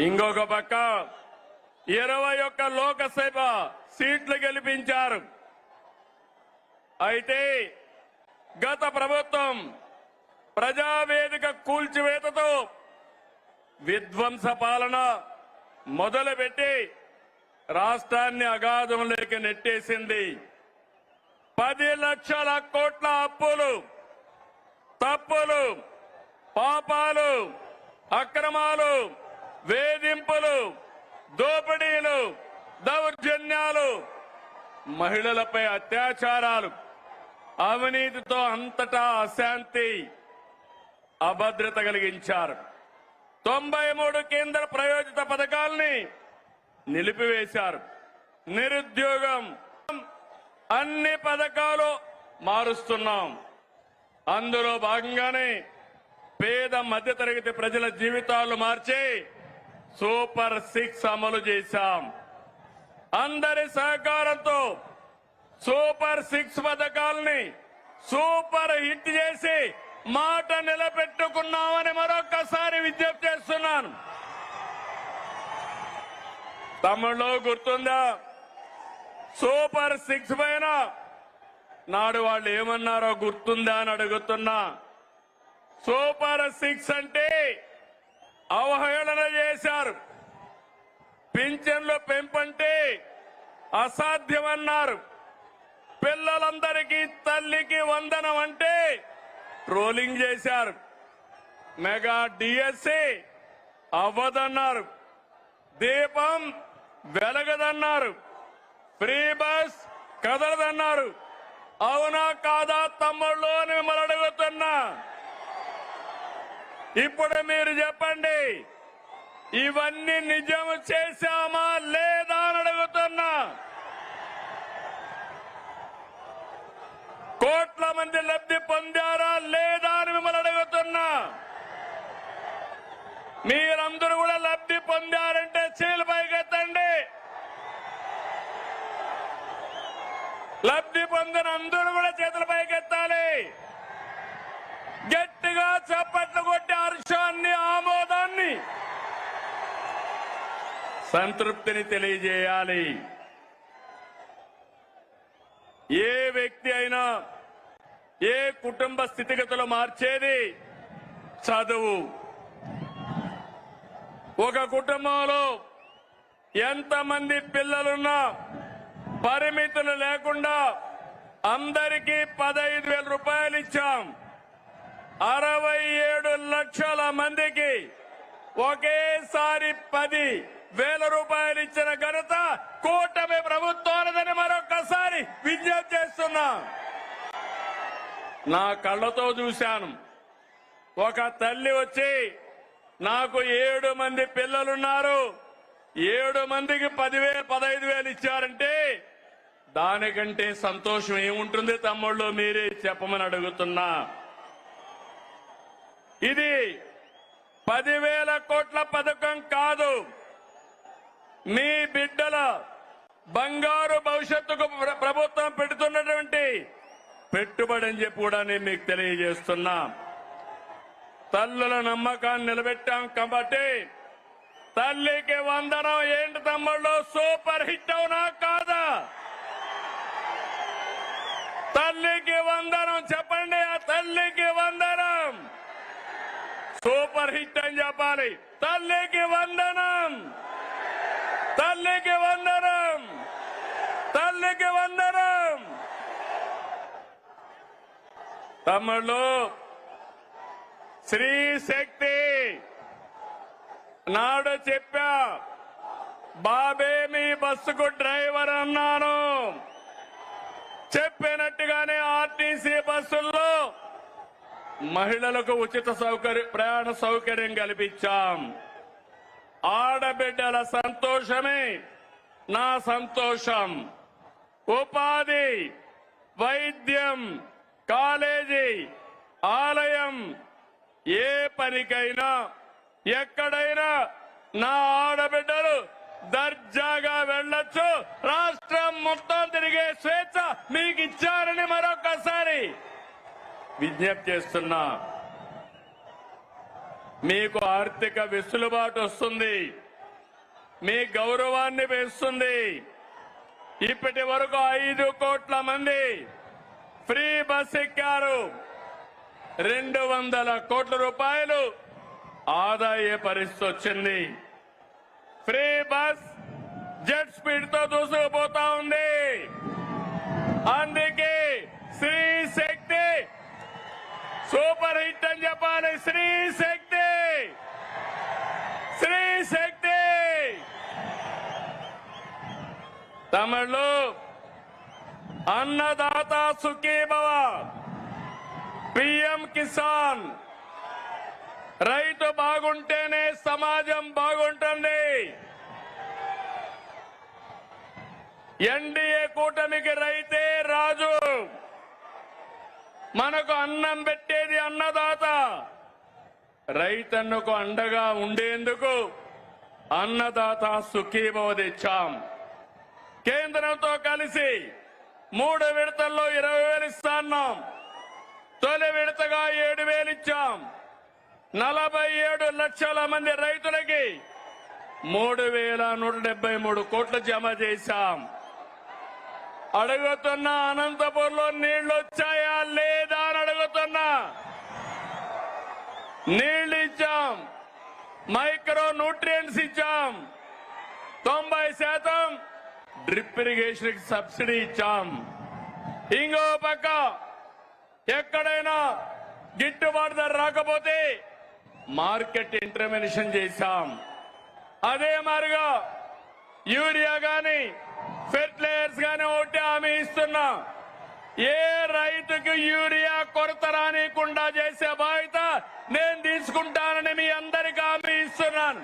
ఇంకొక పక్క 21 లోకసభ సీట్లు గెలిపించారు. అయితే గత ప్రభుత్వం ప్రజావేదిక కూల్చివేతతో విధ్వంస పాలన మొదలుపెట్టి రాష్ట్రాన్ని అగాధంలోకి నెట్టేసింది. 10 లక్షల కోట్ల అప్పులు, తప్పులు, పాపాలు, అక్రమాలు, వేధింపులు, దోపిడీలు, దౌర్జన్యాలు, మహిళలపై అత్యాచారాలు, అవినీతితో అంతటా అశాంతి, అభద్రత కలిగించారు. 93 కేంద్ర ప్రాయోజిత పథకాల్ని నిలిపివేశారు. నిరుద్యోగం, అన్ని పథకాలు మారుస్తున్నాం. అందులో భాగంగానే పేద మధ్యతరగతి ప్రజల జీవితాలు మార్చి సూపర్ 6 అమలు చేశాం. అందరి సహకారంతో సూపర్ 6 పథకాల్ని సూపర్ హిట్ చేసి మాట నిలబెట్టుకున్నామని మరొకసారి విజ్ఞప్తి చేస్తున్నాను. తమిళలో గుర్తుందా? సూపర్ 6 పైన నాడు వాళ్ళు ఏమన్నారో గుర్తుందా అని అడుగుతున్నా. సూపర్ 6 అంటే అవహేళన చేశారు. పింఛన్లు పెంపంటే అసాధ్యమన్నారు. పిల్లలందరికీ తల్లికి వందనం అంటే ట్రోలింగ్ చేశారు. మెగా డిఎస్సి అవ్వదన్నారు. దీపం వెలగదన్నారు. Free bus కదలదన్నారు. అవునా కాదా తమ్ముళ్ళు అని మిమ్మల్ని అడుగుతున్నా. ఇప్పుడు మీరు చెప్పండి, ఇవన్నీ నిజం చేశామా లేదా అని అడుగుతున్నా. కోట్ల మంది లబ్ధి పొందారా లేదా అని మిమ్మల్ని అడుగుతున్నా. మీరందరూ కూడా లబ్ధి పొందారంటే చేతులు పైకెత్తండి. లబ్ధి పొందిన అందరూ కూడా చేతులు పైకెత్తాలి. గట్టిగా చప్పట్లు కొట్టి హర్షాన్ని, ఆమోదాన్ని, సంతృప్తిని తెలియజేయాలి. ఏ వ్యక్తి అయినా, ఏ కుటుంబ స్థితిగతులు మార్చేది చదువు. ఒక కుటుంబంలో ఎంతమంది పిల్లలున్నా పరిమితులు లేకుండా అందరికీ 15,000 రూపాయలు ఇచ్చాం. 67 లక్షల మందికి ఒకేసారి 10,000 రూపాయలు ఇచ్చిన ఘనత కూటమి ప్రభుత్వాలదని మరొకసారి విజ్ఞప్తి చేస్తున్నా. నా కళ్ళతో చూశాను. ఒక తల్లి వచ్చి నాకు 7 మంది పిల్లలున్నారు, 7 మందికి 10,000, 15,000 ఇచ్చారంటే దానికంటే సంతోషం ఏముంటుంది తమ్ముళ్ళు? మీరే చెప్పమని అడుగుతున్నా. ఇది 10,000 కోట్ల పథకం కాదు. మీ బిడ్డల బంగారు భవిష్యత్తుకు ప్రభుత్వం పెడుతున్నటువంటి పెట్టుబడి అని చెప్పి కూడా నేను మీకు తెలియజేస్తున్నా. తల్లుల నమ్మకాన్ని నిలబెట్టాం కాబట్టి తల్లికి వందనం ఏంటి తమ్ముళ్ళు? సూపర్ హిట్ అవునా కాదా? తల్లికి వందనం చెప్పండి. ఆ తల్లికి వందనం సూపర్ హిట్ అని చెప్పాలి. తల్లికి వందనం, తల్లికి వందనం, తల్లికి వందనం. తమ్ముళ్ళు, స్త్రీ శక్తి నాడు చెప్పా, బాబే మీ బస్సుకు డ్రైవర్ అన్నాను. చెప్పినట్టుగానే ఆర్టీసీ బస్సుల్లో మహిళలకు ఉచిత ప్రయాణ సౌకర్యం కల్పించాం. ఆడబిడ్డల సంతోషమే నా సంతోషం. ఉపాధి, వైద్యం, కాలేజీ, ఆలయం, ఏ పనికైనా ఎక్కడైనా నా ఆడబిడ్డలు దర్జాగా వెళ్లొచ్చు. రాష్ట్రం మొత్తం తిరిగే స్వేచ్ఛ మీకు ఇచ్చారని మరొకసారి విజ్ఞప్తి చేస్తున్నా. మీకు ఆర్థిక వెసులుబాటు వస్తుంది. మీ గౌరవాన్ని పెంచుతుంది. ఇప్పటి వరకు 5 కోట్ల మంది ఫ్రీ బస్ ఎక్కారు. 200 కోట్ల రూపాయలు ఆదాయ పరిస్థితి వచ్చింది. ఫ్రీ బస్ జెట్ స్పీడ్ తో దూసుకుపోతా ఉంది. అందుకే శ్రీ శక్తి సూపర్ హిట్ అని చెప్పాలి. శ్రీ శక్తి, శ్రీ శక్తి. తమిళలో అన్నదాత సుఖీభవ, పిఎం కిసాన్. రైతు బాగుంటేనే సమాజం బాగుంటుంది. ఎన్డీఏ కూటమికి రైతే రాజు. మనకు అన్నం పెట్టేది అన్నదాత. రైతన్నకు అండగా ఉండేందుకు అన్నదాత సుఖీభవ తెచ్చాం. కేంద్రంతో కలిసి 3 విడతల్లో 20,000 ఇస్తాన్నాం. తొలి విడతగా 7,000 ఇచ్చాం. 47 లక్షల మంది రైతులకి 3,173 కోట్లు జమ చేశాం. అడుగుతున్నా, అనంతపూర్లో నీళ్లు వచ్చాయా లేదా అని అడుగుతున్నా. నీళ్లు ఇచ్చాం, మైక్రో న్యూట్రియంట్స్ ఇచ్చాం, 90% డ్రిప్ ఇరిగేషన్ సబ్సిడీ ఇచ్చాం. ఇంకో పక్క ఎక్కడైనా గిట్టుబాటు ధర రాకపోతే మార్కెట్ ఇంటర్వెన్షన్ చేశాం. అదే మాదిరిగా యూరియా గాని ఫెర్టిలైజర్స్ గాని ఒకటి హామీ ఇస్తున్నా. ఏ రైతుకు యూరియా కొరత రానికుండా చేసే బాధ్యత నేను తీసుకుంటానని మీ అందరికీ హామీ ఇస్తున్నాను.